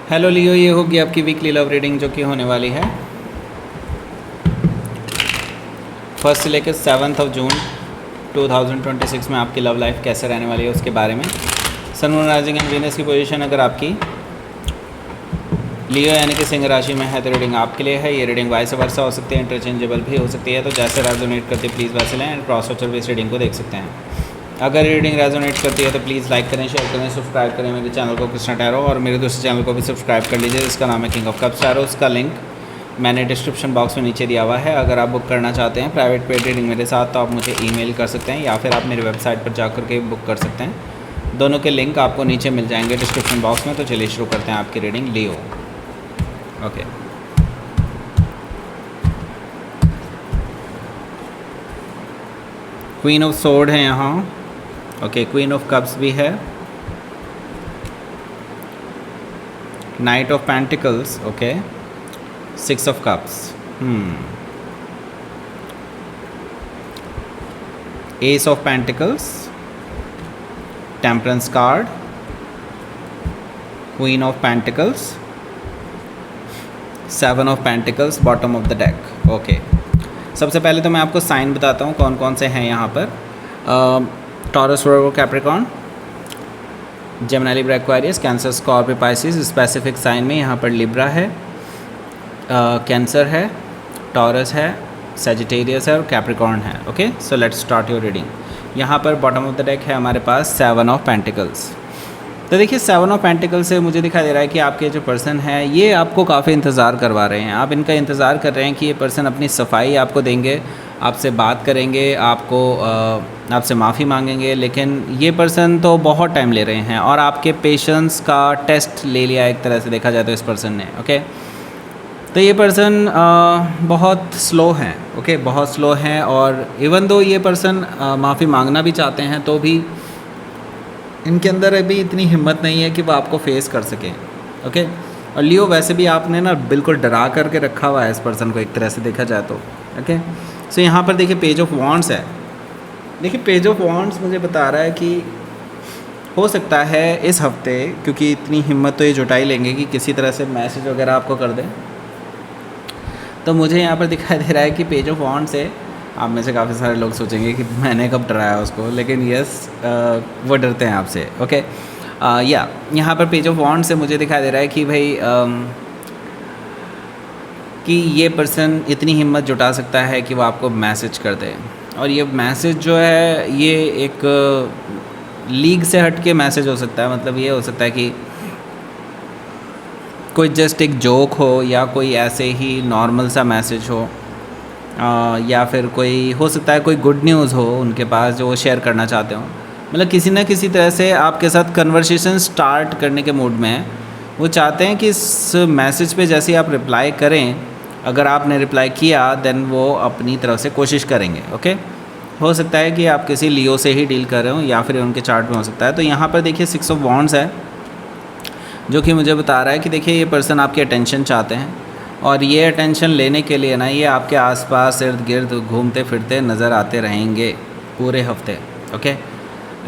Hello लियो, ये होगी आपकी वीकली लव रीडिंग जो कि होने वाली है 1 से लेकर 7 जून 2026 में। आपकी लव लाइफ कैसे रहने वाली है उसके बारे में। सन, मून, राइजिंग एंड वीनस की पोजीशन अगर आपकी लियो यानी कि सिंह राशि में है तो रीडिंग आपके लिए है। ये रीडिंग वाइस वर्सा हो सकती है, इंटरचेंजेबल भी हो सकती है, तो जैसे रेजोनेट करती है प्लीज़ वैसे लें एंड क्रॉस वॉचर भी इस रीडिंग को देख सकते हैं। अगर रीडिंग रेजोनेट करती है तो प्लीज़ लाइक करें, शेयर करें, सब्सक्राइब करें मेरे चैनल को कृष्णा टैरो, और मेरे दूसरे चैनल को भी सब्सक्राइब कर लीजिए जिसका नाम है किंग ऑफ कप्स टैरो। उसका लिंक मैंने डिस्क्रिप्शन बॉक्स में नीचे दिया हुआ है। अगर आप बुक करना चाहते हैं प्राइवेट पेड रीडिंग मेरे साथ तो आप मुझे ईमेल कर सकते हैं या फिर आप मेरी वेबसाइट पर जाकर के बुक कर सकते हैं। दोनों के लिंक आपको नीचे मिल जाएंगे डिस्क्रिप्शन बॉक्स में। तो चलिए शुरू करते हैं आपकी reading Leo. Okay, queen of sword है यहाँ। ओके, क्वीन ऑफ कप्स भी है, night of pentacles, okay, 6 of cups, S of pentacles, temperance card, queen of pentacles, 7 of pentacles, bottom of the deck. Okay, सबसे पहले तो मैं आपको sign बताता हूँ कौन कौन से हैं यहाँ पर। Taurus, Virgo, Capricorn, Gemini, Libra, Aquarius, Cancer, Scorpio, Pisces. Specific sign में यहाँ पर लिब्रा है, कैंसर है, टॉरस है, सजिटेरियस है और कैप्रिकॉर्न है। Okay, so let's start your reading. यहाँ पर बॉटम ऑफ द डेक है हमारे पास 7 ऑफ पेंटिकल्स। तो देखिए 7 ऑफ पेंटिकल्स से मुझे दिखाई दे रहा है कि आपके जो पर्सन है ये आपको काफ़ी इंतज़ार करवा रहे हैं। आप इनका इंतज़ार कर रहे हैं कि ये पर्सन अपनी सफाई आपको देंगे, आपसे बात करेंगे, आपको आपसे माफ़ी मांगेंगे, लेकिन ये पर्सन तो बहुत टाइम ले रहे हैं और आपके पेशेंस का टेस्ट ले लिया एक तरह से देखा जाए तो इस पर्सन ने। ओके, तो ये पर्सन बहुत स्लो हैं। ओके, बहुत स्लो हैं और इवन दो ये पर्सन माफ़ी मांगना भी चाहते हैं तो भी इनके अंदर अभी इतनी हिम्मत नहीं है कि वो आपको फेस कर सकें। ओके, और लियो वैसे भी आपने ना बिल्कुल डरा करके रखा हुआ है इस पर्सन को एक तरह से देखा जाए तो। ओके, सो यहाँ पर देखिए पेज ऑफ वॉन्ड्स है। देखिए पेज ऑफ वॉन्ड्स मुझे बता रहा है कि हो सकता है इस हफ्ते, क्योंकि इतनी हिम्मत तो ये जुटा ही लेंगे कि किसी तरह से मैसेज वगैरह आपको कर दें, तो मुझे यहाँ पर दिखाई दे रहा है कि पेज ऑफ वॉन्ड्स है। आप में से काफ़ी सारे लोग सोचेंगे कि मैंने कब डराया उसको, लेकिन यस वो डरते हैं आपसे। ओके, या यहाँ पर पेज ऑफ वॉन्ड्स से मुझे दिखाई दे रहा है कि भाई कि ये पर्सन इतनी हिम्मत जुटा सकता है कि वो आपको मैसेज कर दे, और ये मैसेज जो है ये एक लीग से हट के मैसेज हो सकता है। मतलब ये हो सकता है कि कोई जस्ट एक जोक हो या कोई ऐसे ही नॉर्मल सा मैसेज हो, या फिर कोई हो सकता है कोई गुड न्यूज़ हो उनके पास जो वो शेयर करना चाहते हो। मतलब किसी ना किसी तरह से आपके साथ कन्वर्सेशन स्टार्ट करने के मूड में है। वो चाहते हैं कि इस मैसेज पे जैसे ही आप रिप्लाई करें, अगर आपने रिप्लाई किया देन वो अपनी तरफ से कोशिश करेंगे। ओके, हो सकता है कि आप किसी लियो से ही डील कर रहे हो या फिर उनके चार्ट में हो सकता है। तो यहाँ पर देखिए 6 ऑफ वॉन्ड्स है जो कि मुझे बता रहा है कि देखिए ये पर्सन आपकी अटेंशन चाहते हैं, और ये अटेंशन लेने के लिए ना ये आपके आसपास इर्द गिर्द घूमते फिरते नज़र आते रहेंगे पूरे हफ्ते। ओके,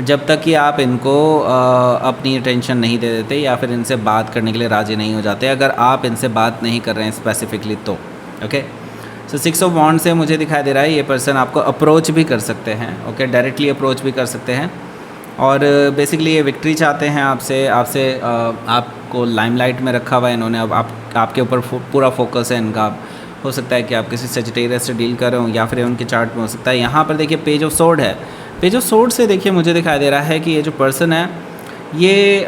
जब तक कि आप इनको अपनी अटेंशन नहीं दे देते या फिर इनसे बात करने के लिए राज़ी नहीं हो जाते, अगर आप इनसे बात नहीं कर रहे हैं स्पेसिफिकली तो। ओके, सो 6 ऑफ वॉन्ड्स से मुझे दिखाई दे रहा है ये पर्सन आपको अप्रोच भी कर सकते हैं। ओके, डायरेक्टली अप्रोच भी कर सकते हैं, और बेसिकली ये विक्ट्री चाहते हैं आपसे। आपको लाइमलाइट में रखा हुआ है इन्होंने, अब आपके ऊपर पूरा फोकस है इनका। हो सकता है कि आप किसी सजिटेरियस से डील कर रहे हो या फिर उनके चार्ट में हो सकता है। यहाँ पर देखिए पेज ऑफ सोर्ड है। पेज ऑफ सोर्ड से देखिए मुझे दिखाई दे रहा है कि ये जो पर्सन है ये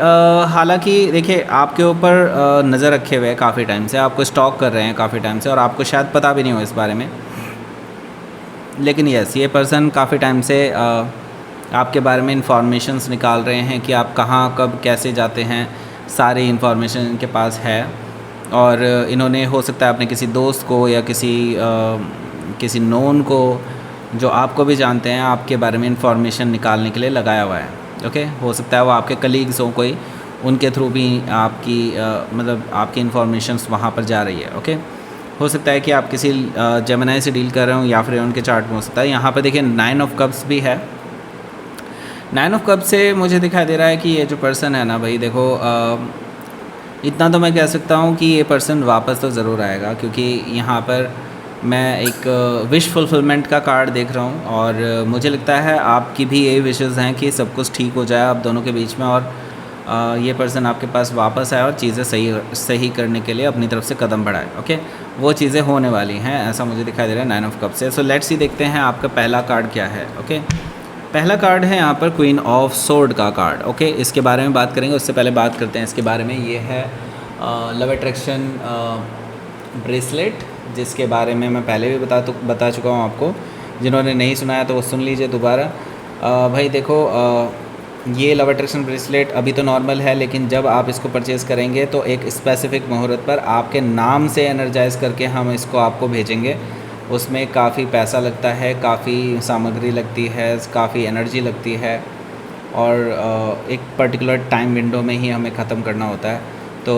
हालांकि देखिए आपके ऊपर नज़र रखे हुए हैं काफ़ी टाइम से, आपको स्टॉक कर रहे हैं काफ़ी टाइम से, और आपको शायद पता भी नहीं हो इस बारे में, लेकिन यस ये पर्सन काफ़ी टाइम से आपके बारे में इंफॉर्मेशंस निकाल रहे हैं कि आप कहाँ कब कैसे जाते हैं। सारी इन्फॉर्मेशन इनके पास है, और इन्होंने हो सकता है अपने किसी दोस्त को या किसी नोन को जो आपको भी जानते हैं आपके बारे में इंफॉर्मेशन निकालने के लिए लगाया हुआ है। ओके, हो सकता है वो आपके कलीग्स हो कोई, उनके थ्रू भी आपकी मतलब आपकी इन्फॉर्मेशंस वहाँ पर जा रही है। ओके, हो सकता है कि आप किसी जेमिनी से डील कर रहे हो या फिर उनके चार्ट में हो सकता है। यहाँ पर देखिए 9 ऑफ कप्स भी है। 9 ऑफ कप से मुझे दिखाई दे रहा है कि ये जो पर्सन है ना भाई देखो इतना तो मैं कह सकता हूँ कि ये पर्सन वापस तो ज़रूर आएगा, क्योंकि यहाँ पर मैं एक विश फुलफिलमेंट का कार्ड देख रहा हूँ, और मुझे लगता है आपकी भी यही विशेज़ हैं कि सब कुछ ठीक हो जाए आप दोनों के बीच में, और ये पर्सन आपके पास वापस आए और चीज़ें सही सही करने के लिए अपनी तरफ से कदम बढ़ाए। ओके, वो चीज़ें होने वाली हैं, ऐसा मुझे दिखाई दे रहा है 9 ऑफ कप से। सो लेट्स सी, देखते हैं आपका पहला कार्ड क्या है। ओके, पहला कार्ड है यहाँ पर क्वीन ऑफ सोर्ड का कार्ड। ओके, इसके बारे में बात करेंगे, उससे पहले बात करते हैं इसके बारे में। ये है लव अट्रैक्शन ब्रेसलेट, जिसके बारे में मैं पहले भी बता चुका हूँ आपको। जिन्होंने नहीं सुनाया तो वो सुन लीजिए दोबारा। भाई देखो, ये लव अट्रैक्शन ब्रेसलेट अभी तो नॉर्मल है, लेकिन जब आप इसको परचेज़ करेंगे तो एक स्पेसिफ़िक मुहूर्त पर आपके नाम से एनर्जाइज़ करके हम इसको आपको भेजेंगे। उसमें काफ़ी पैसा लगता है, काफ़ी सामग्री लगती है, काफ़ी एनर्जी लगती है, और एक पर्टिकुलर टाइम विंडो में ही हमें ख़त्म करना होता है। तो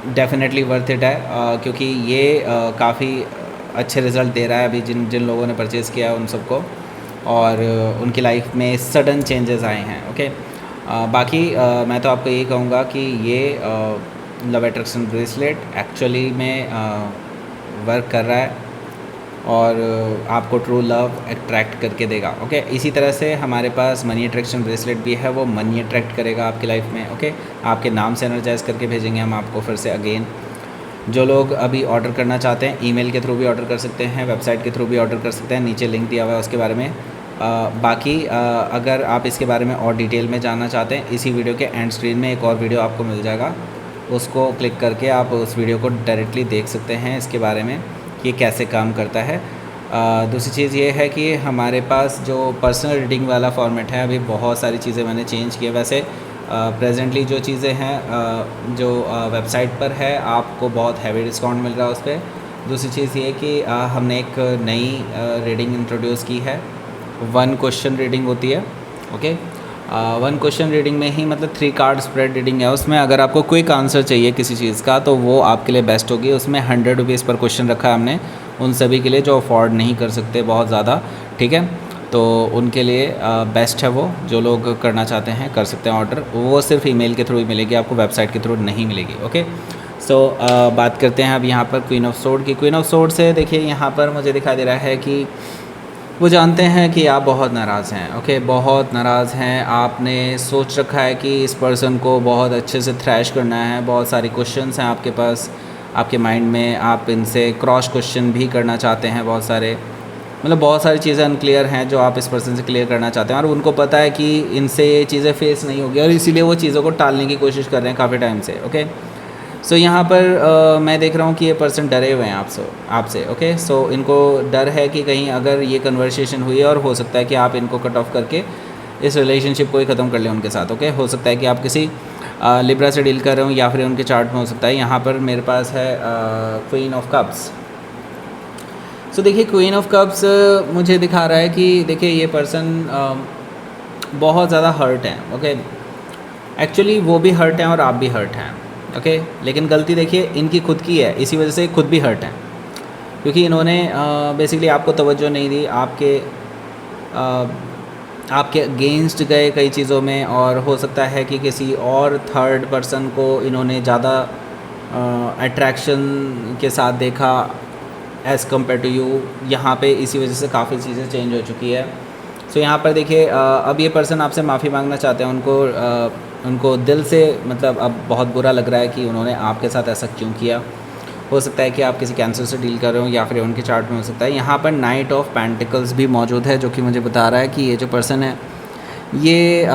डेफिनेटली वर्थ इट है, क्योंकि ये काफ़ी अच्छे रिज़ल्ट दे रहा है अभी जिन जिन लोगों ने परचेज़ किया है उन सबको, और उनकी लाइफ में सडन चेंजेस आए हैं। ओके, बाकी मैं तो आपको यही कहूँगा कि ये लव अट्रैक्शन ब्रेसलेट एक्चुअली में वर्क कर रहा है, और आपको ट्रू लव अट्रैक्ट करके देगा। ओके, इसी तरह से हमारे पास मनी अट्रैक्शन ब्रेसलेट भी है, वो मनी अट्रैक्ट करेगा आपकी लाइफ में। ओके, आपके नाम से एनर्जाइज करके भेजेंगे हम आपको फिर से अगेन। जो लोग अभी ऑर्डर करना चाहते हैं, ईमेल के थ्रू भी ऑर्डर कर सकते हैं, वेबसाइट के थ्रू भी ऑर्डर कर सकते हैं, नीचे लिंक दिया हुआ है उसके बारे में। बाकी अगर आप इसके बारे में और डिटेल में जानना चाहते हैं, इसी वीडियो के एंड स्क्रीन में एक और वीडियो आपको मिल जाएगा, उसको क्लिक करके आप उस वीडियो को डायरेक्टली देख सकते हैं इसके बारे में कि ये कैसे काम करता है। दूसरी चीज़ ये है कि हमारे पास जो पर्सनल रीडिंग वाला फॉर्मेट है, अभी बहुत सारी चीज़ें मैंने चेंज किए। वैसे प्रेजेंटली जो चीज़ें हैं जो वेबसाइट पर है, आपको बहुत हैवी डिस्काउंट मिल रहा है उस पर। दूसरी चीज़ ये कि हमने एक नई रीडिंग इंट्रोड्यूस की है, 1 क्वेश्चन रीडिंग होती है। ओके, 1 क्वेश्चन रीडिंग में ही मतलब 3 कार्ड स्प्रेड रीडिंग है। उसमें अगर आपको क्विक आंसर चाहिए किसी चीज़ का तो वो आपके लिए बेस्ट होगी। उसमें 100 रुपीज़ पर क्वेश्चन रखा है हमने, उन सभी के लिए जो अफोर्ड नहीं कर सकते बहुत ज़्यादा, ठीक है, तो उनके लिए बेस्ट है वो। जो लोग करना चाहते हैं कर सकते हैं ऑर्डर, वो सिर्फ ईमेल के थ्रू ही मिलेगी आपको, वेबसाइट के थ्रू नहीं मिलेगी। ओके, सो बात करते हैं अब यहाँ पर क्वीन ऑफ सोर्ड की। क्वीन ऑफ सोर्ड से देखिए यहाँ पर मुझे दिखाई दे रहा है कि वो जानते हैं कि आप बहुत नाराज़ हैं। ओके, बहुत नाराज़ हैं, आपने सोच रखा है कि इस पर्सन को बहुत अच्छे से थ्रैश करना है, बहुत सारे क्वेश्चंस हैं आपके पास, आपके माइंड में, आप इनसे क्रॉस क्वेश्चन भी करना चाहते हैं बहुत सारे, मतलब बहुत सारी चीज़ें अनक्लियर हैं जो आप इस पर्सन से क्लियर करना चाहते हैं, और उनको पता है कि इनसे ये चीज़ें फेस नहीं होगी, और इसीलिए वो चीज़ों को टालने की कोशिश कर रहे हैं काफ़ी टाइम से। ओके, सो यहाँ पर मैं देख रहा हूँ कि ये पर्सन डरे हुए हैं आपसे। ओके, सो इनको डर है कि कहीं अगर ये कन्वर्सेशन हुई है, और हो सकता है कि आप इनको कट ऑफ करके इस रिलेशनशिप को ही ख़त्म कर लें उनके साथ। ओके, हो सकता है कि आप किसी लिब्रा से डील कर रहे हो, या फिर उनके चार्ट में हो सकता है। यहाँ पर मेरे पास है क्वीन ऑफ कप्स। सो देखिए, क्वीन ऑफ कप्स मुझे दिखा रहा है कि देखिए ये पर्सन बहुत ज़्यादा हर्ट हैं। ओके, एक्चुअली वो भी हर्ट हैं और आप भी हर्ट हैं। ओके, लेकिन गलती देखिए इनकी खुद की है, इसी वजह से खुद भी हर्ट हैं, क्योंकि इन्होंने बेसिकली आपको तवज्जो नहीं दी, आपके अगेंस्ट गए कई चीज़ों में, और हो सकता है कि किसी और थर्ड पर्सन को इन्होंने ज़्यादा अट्रैक्शन के साथ देखा एज़ कम्पेयर टू यू। यहाँ पे इसी वजह से काफ़ी चीज़ें चेंज हो चुकी है। सो यहाँ पर देखिए अब ये पर्सन आपसे माफ़ी मांगना चाहते हैं, उनको दिल से, मतलब अब बहुत बुरा लग रहा है कि उन्होंने आपके साथ ऐसा क्यों किया। हो सकता है कि आप किसी कैंसर से डील कर रहे हो, या फिर उनके चार्ट में हो सकता है। यहाँ पर नाइट ऑफ पेंटिकल्स भी मौजूद है, जो कि मुझे बता रहा है कि ये जो पर्सन है ये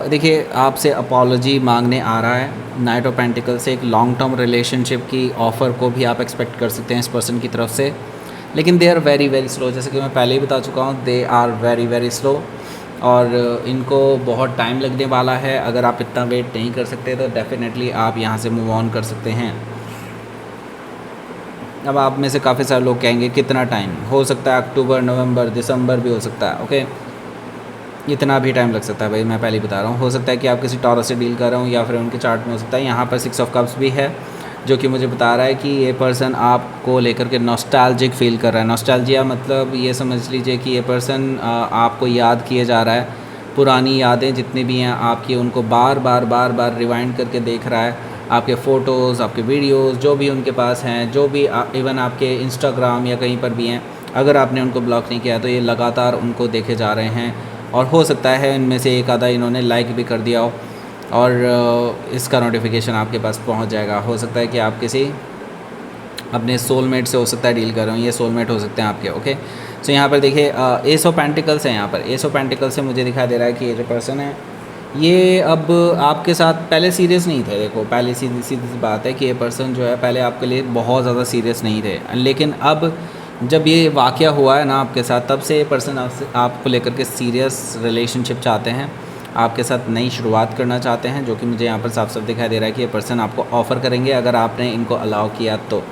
देखिए आपसे अपॉलॉजी मांगने आ रहा है। नाइट ऑफ पेंटिकल से एक लॉन्ग टर्म रिलेशनशिप की ऑफ़र को भी आप एक्सपेक्ट कर सकते हैं इस पर्सन की तरफ से, लेकिन they are very very slow. जैसे कि मैं पहले ही बता चुका हूँ, they are very very slow, और इनको बहुत टाइम लगने वाला है। अगर आप इतना वेट नहीं कर सकते तो डेफिनेटली आप यहाँ से मूव ऑन कर सकते हैं। अब आप में से काफ़ी सारे लोग कहेंगे कितना टाइम हो सकता है, अक्टूबर, नवंबर, दिसंबर भी हो सकता है। ओके, इतना भी टाइम लग सकता है भाई, मैं पहले ही बता रहा हूँ। हो सकता है कि आप किसी टॉरस से डील कर रहे हो, या फिर उनके चार्ट में हो सकता है। यहाँ पर 6 ऑफ कप्स भी है, जो कि मुझे बता रहा है कि ये पर्सन आपको लेकर के नॉस्टैल्जिक फील कर रहा है। नॉस्टैल्जिया मतलब ये समझ लीजिए कि ये पर्सन आपको याद किए जा रहा है, पुरानी यादें जितनी भी हैं आपकी, उनको बार बार रिवाइंड करके देख रहा है। आपके फ़ोटोज़, आपके वीडियोज़ जो भी उनके पास हैं, जो भी इवन आपके इंस्टाग्राम या कहीं पर भी हैं, अगर आपने उनको ब्लॉक नहीं किया तो ये लगातार उनको देखे जा रहे हैं। और हो सकता है इनमें से एक आधा इन्होंने लाइक भी कर दिया हो और इसका नोटिफिकेशन आपके पास पहुंच जाएगा। हो सकता है कि आप किसी अपने सोलमेट से हो सकता है डील कर रहे हो, ये सोलमेट हो सकते हैं आपके। ओके, सो यहाँ पर देखिए एस ऑफ पेंटिकल्स है। यहाँ पर एस ऑफ पेंटिकल्स से मुझे दिखाई दे रहा है कि ये जो पर्सन है ये अब आपके साथ पहले सीरियस नहीं थे। देखो, पहले सीधी सीधी सी बात है कि ये पर्सन जो है पहले आपके लिए बहुत ज़्यादा सीरियस नहीं थे, लेकिन अब जब ये वाक़या हुआ है ना आपके साथ, तब से ये पर्सन आपको लेकर के सीरियस रिलेशनशिप चाहते हैं, आपके साथ नई शुरुआत करना चाहते हैं, जो कि मुझे यहाँ पर साफ साफ दिखाई दे रहा है कि ये पर्सन आपको ऑफ़र करेंगे अगर आपने इनको अलाउ किया तो।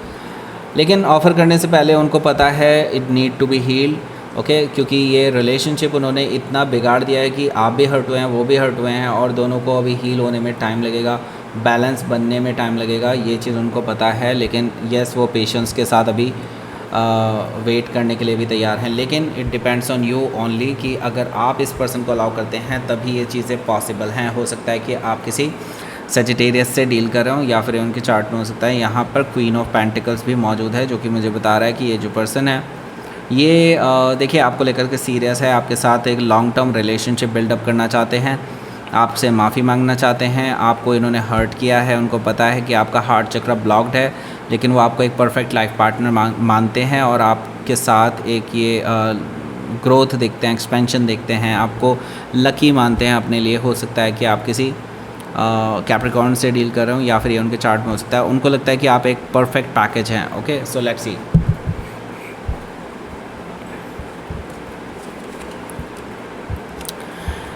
लेकिन ऑफ़र करने से पहले उनको पता है it need to be healed. Okay, क्योंकि ये रिलेशनशिप उन्होंने इतना बिगाड़ दिया है कि आप भी हर्ट हुए हैं, वो भी हर्ट हुए हैं, और दोनों को अभी हील होने में टाइम लगेगा, बैलेंस बनने में टाइम लगेगा, ये चीज़ उनको पता है। लेकिन यस, वो पेशेंस के साथ अभी वेट करने के लिए भी तैयार हैं। लेकिन it depends on you only कि अगर आप इस पर्सन को अलाउ करते हैं तभी ये चीज़ें पॉसिबल हैं। हो सकता है कि आप किसी सेजिटेरियस से डील कर रहे हो, या फिर उनके चार्ट में हो सकता है यहाँ पर क्वीन ऑफ पेंटिकल्स भी मौजूद है, जो कि मुझे बता रहा है कि ये जो पर्सन है ये देखिए आपको लेकर के सीरियस है, आपके साथ एक लॉन्ग टर्म रिलेशनशिप बिल्डअप करना चाहते हैं, आपसे माफ़ी मांगना चाहते हैं। आपको इन्होंने हर्ट किया है, उनको पता है कि आपका हार्ट चक्र ब्लॉक्ड है, लेकिन वो आपको एक परफेक्ट लाइफ पार्टनर मानते हैं और आपके साथ एक ये ग्रोथ देखते हैं, एक्सपेंशन देखते हैं, आपको लकी मानते हैं अपने लिए। हो सकता है कि आप किसी कैप्रिकॉर्न से डील कर रहे हो, या फिर ये उनके चार्ट में हो सकता है उनको लगता है कि आप एक परफेक्ट पैकेज हैं। Okay, so let's see.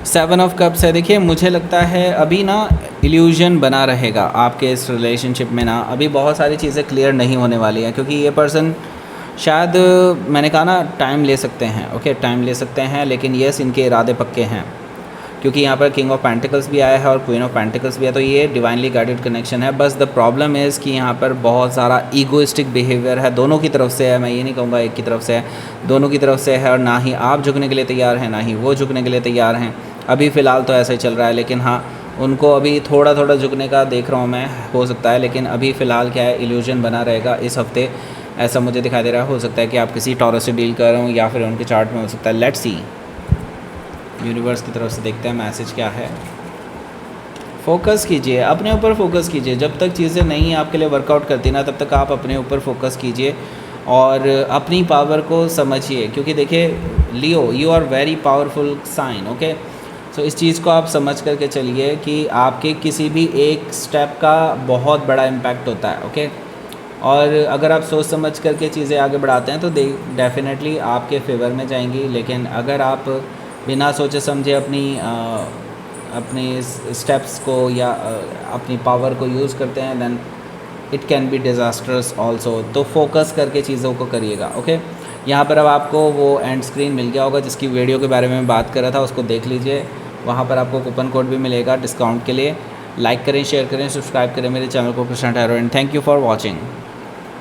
Seven of cups है। देखिए, मुझे लगता है अभी ना इल्यूजन बना रहेगा आपके इस रिलेशनशिप में ना, अभी बहुत सारी चीज़ें क्लियर नहीं होने वाली हैं, क्योंकि ये पर्सन शायद, मैंने कहा ना, टाइम ले सकते हैं। ओके, टाइम ले सकते हैं, लेकिन यस, इनके इरादे पक्के हैं, क्योंकि यहाँ पर किंग ऑफ पेंटिकल्स भी आया है और क्वीन ऑफ पेंटिकल्स भी है, तो ये डिवाइनली गाइडेड कनेक्शन है। बस द प्रॉब्लम इज़ कि यहाँ पर बहुत सारा ईगोइस्टिक बिहेवियर है, दोनों की तरफ से है। मैं ये नहीं कहूँगा एक की तरफ से है, दोनों की तरफ से है, और ना ही आप झुकने के लिए तैयार हैं, ना ही वो झुकने के लिए तैयार हैं। अभी फ़िलहाल तो ऐसा ही चल रहा है, लेकिन हाँ, उनको अभी थोड़ा थोड़ा झुकने का देख रहा हूँ मैं, हो सकता है। लेकिन अभी फ़िलहाल क्या है, इल्यूजन बना रहेगा इस हफ्ते, ऐसा मुझे दिखाई दे रहा है। हो सकता है कि आप किसी टॉरस से डील कर रहे हो, या फिर उनके चार्ट में हो सकता है। लेट्स सी, यूनिवर्स की तरफ से देखते हैं मैसेज क्या है। फोकस कीजिए, अपने ऊपर फोकस कीजिए। जब तक चीज़ें नहीं आपके लिए वर्कआउट करती ना, तब तक आप अपने ऊपर फोकस कीजिए और अपनी पावर को समझिए, क्योंकि देखिए Leo, you are very powerful sign. Okay, so इस चीज़ को आप समझ करके चलिए कि आपके किसी भी एक स्टेप का बहुत बड़ा इम्पैक्ट होता है। ओके, और अगर आप सोच समझ करके चीज़ें आगे बढ़ाते हैं तो डेफिनेटली आपके फेवर में जाएंगी। लेकिन अगर आप बिना सोचे समझे अपनी स्टेप्स को या अपनी पावर को यूज़ करते हैं, then it can be disasters also. तो फोकस करके चीज़ों को करिएगा। ओके, यहाँ पर अब आपको वो एंड स्क्रीन मिल गया होगा जिसकी वीडियो के बारे में बात कर रहा था, उसको देख लीजिए। वहाँ पर आपको कूपन कोड भी मिलेगा डिस्काउंट के लिए। लाइक करें, शेयर करें, सब्सक्राइब करें मेरे चैनल को Krishna tarot, and thank you for watching.